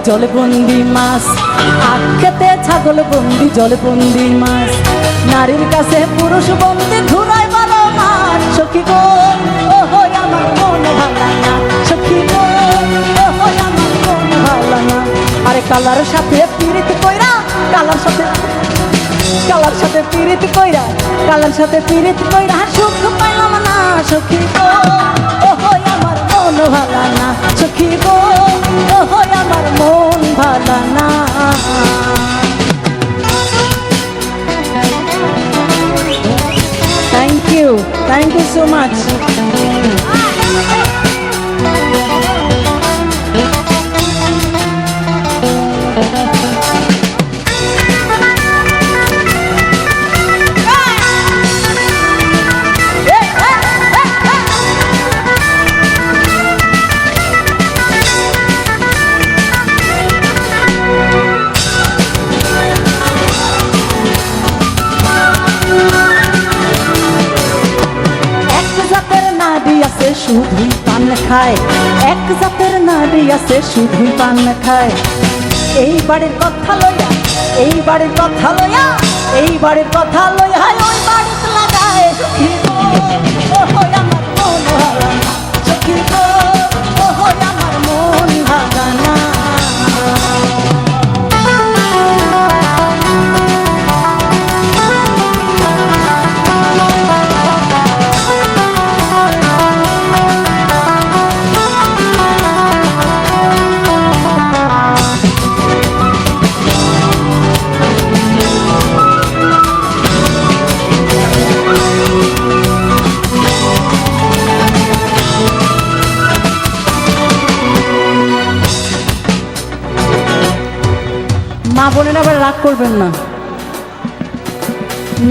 জলে বন্দি মাছ, আখ খেতে ছাগল বন্দি জলে বন্দি মাছ, নারীর কাছে পুরুষ বন্দি ঘুরায় বারো মাস। সখী গো ও হই আমার মন ভালা না, সখী গো ও হই আমার মন ভালা না। আরে কালার সাথে পীড়িত কইরা, কালার সাথে পীড়িত কইরা, কালার সাথে পীড়িত কইরা সুখ পাইলাম না। সখী গো ও হই আমার মন ভালা না, সখী গো ও হই আমার মন ভালা না। Thank you so much. শুধুই পান খায়, এক জাতের নারী আছে শুধুই পান খায়। এই বাড়ির কথা লইয়া, এই বাড়ির কথা লইয়া, এই বাড়ির কথা লইয়া ওই বাড়িতে লাগায়। সখী গো ও হই আমার মন ভালা না, সখী গো ও হই আমার মন ভালা না। মা বোনেরা আবার রাগ করবেন না।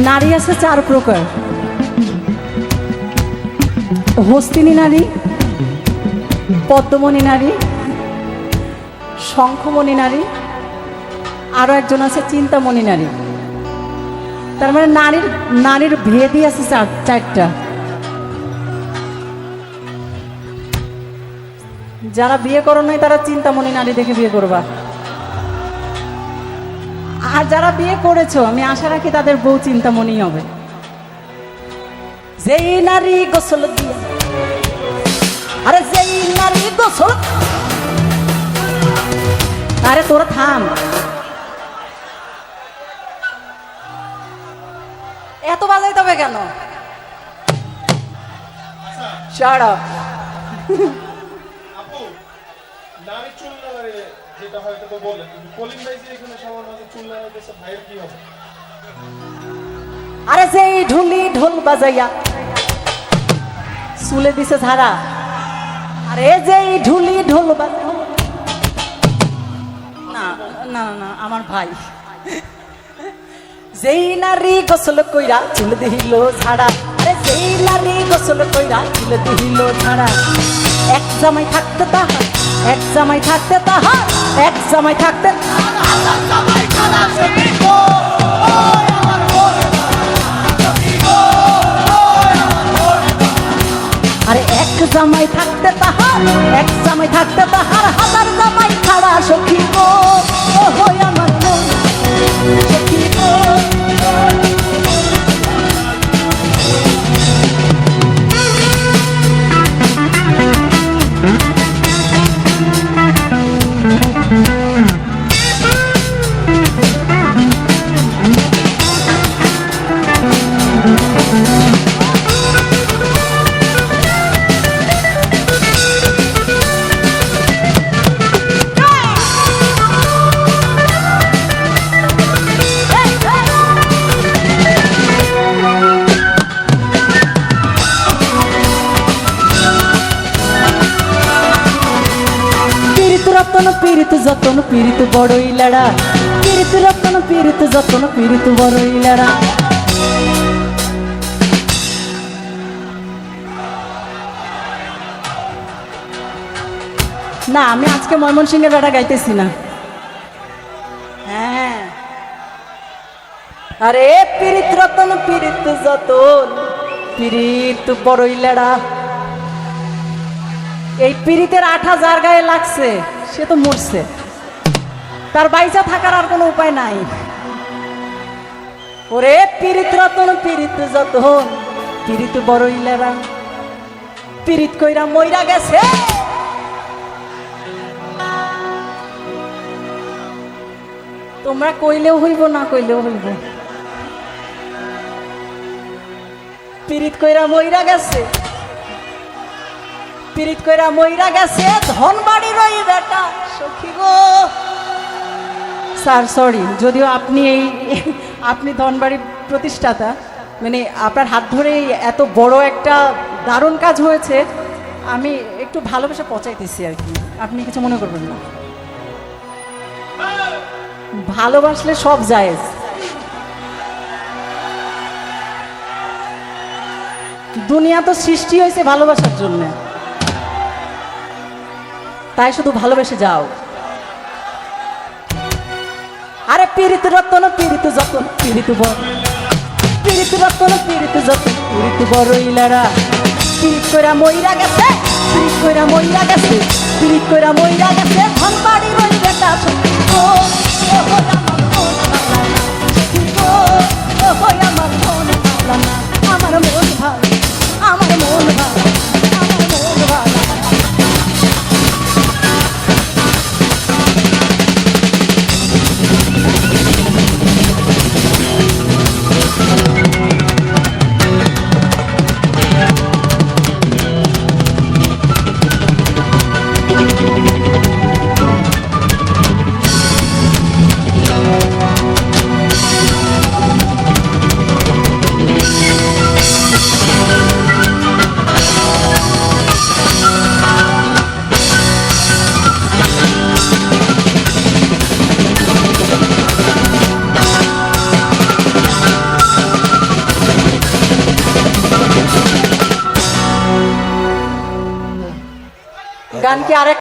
নারী আছে 4 প্রকার: হস্তিনী নারী, পদ্মমণি নারী, শঙ্খমণি নারী, আরো একজন আছে চিন্তামণি নারী। তার মানে নারীর ভেদই আছে 4টা। যারা বিয়ে করো নাই তারা চিন্তামণি নারী দেখে বিয়ে করবা, আর যারা বিয়ে করেছো আমি আশা রাখি তাদের বউ চিন্তামণি হবে। যেই নারী গোসল দিয়ে, আরে যেই নারী গোসল, আরে তোরা থাম, এত বাজাই তবে কেন? Shut up. আরে সেই ঢুলি ঢোল বাজাইয়া চুলে দিছে ঝাড়া, আরে যেই ঢুলি ঢোল বাজাইয়া, না না না আমার ভাই, যেই নারী গোসল কইরা চুল দিল ঝাড়া, আরে যেই নারী গোসল কইরা চুল দিল ঝাড়া। এক জামাই থাকতে তাহার, এক জামাই থাকতে তাহার, এক জামাই থাকতে, আরে এক জামাই থাকতে তাহার, এক জামাই থাকতে তাহার, হাজার জামাই ছাড়া। সখী গো ও হই আমার মন, সখী গো। পীড়িত যতন পীড়িত বড়ই লড়া, পীড়িত রতন পীড়িত যতন পীড়িত বড়ই লড়া। না আমি আজকে ময়মনসিংহের বেড়া গাইতেছি না। হ্যাঁ আরে পীড়িত রতন পীড়িত যতন পীড়িত বড়ই লড়া। এই পীড়িতের 8,000 গায়ে লাগছে, সে তো মরছে। তার বাইচা থাকার আর কোনো উপায় নাই। ওরে পীড়িত রতন পীড়িত যতন, পীড়িত বড়ইলারা পীড়িত কইরা মইরা গেছে। তোমরা কইলেও হইব না কইলেও হইব, পীড়িত কইরা মইরা গেছে, পীড়িত কইরা মইরা গেছে ধনবাড়ির ওই বেটা সখী গো। স্যার সরি, যদিও আপনি ধনবাড়ির প্রতিষ্ঠাতা, মানে আপনার হাত ধরে এত বড় একটা দারুণ কাজ হয়েছে, আমি একটু ভালোবেসে পচাইতেছি আর কি, আপনি কিছু মনে করবেন না। ভালোবাসলে সব জায়েজ। দুনিয়া তো সৃষ্টি হয়েছে ভালোবাসার জন্য, তাই শুধু ভালোবেসে যাও। আরে পীড়িত রতন পীড়িত যতন, পীড়িত বড় পীড়িত রতন পীড়িত যতন, পীড়িত বড়ইলারা পীড়িত কইরা মইরা গেছে, পীড়িত কইরা মইরা গেছে, পীড়িত কইরা মইরা গেছে ধনবাড়ির ওই বেটা সখী গো। ও আমার মন ভালো না সখী গো, ও আমার মন ভালো না, আমার মন ভালো, আমার মন ভালো, আমার মন ভালো। গান কি আরেক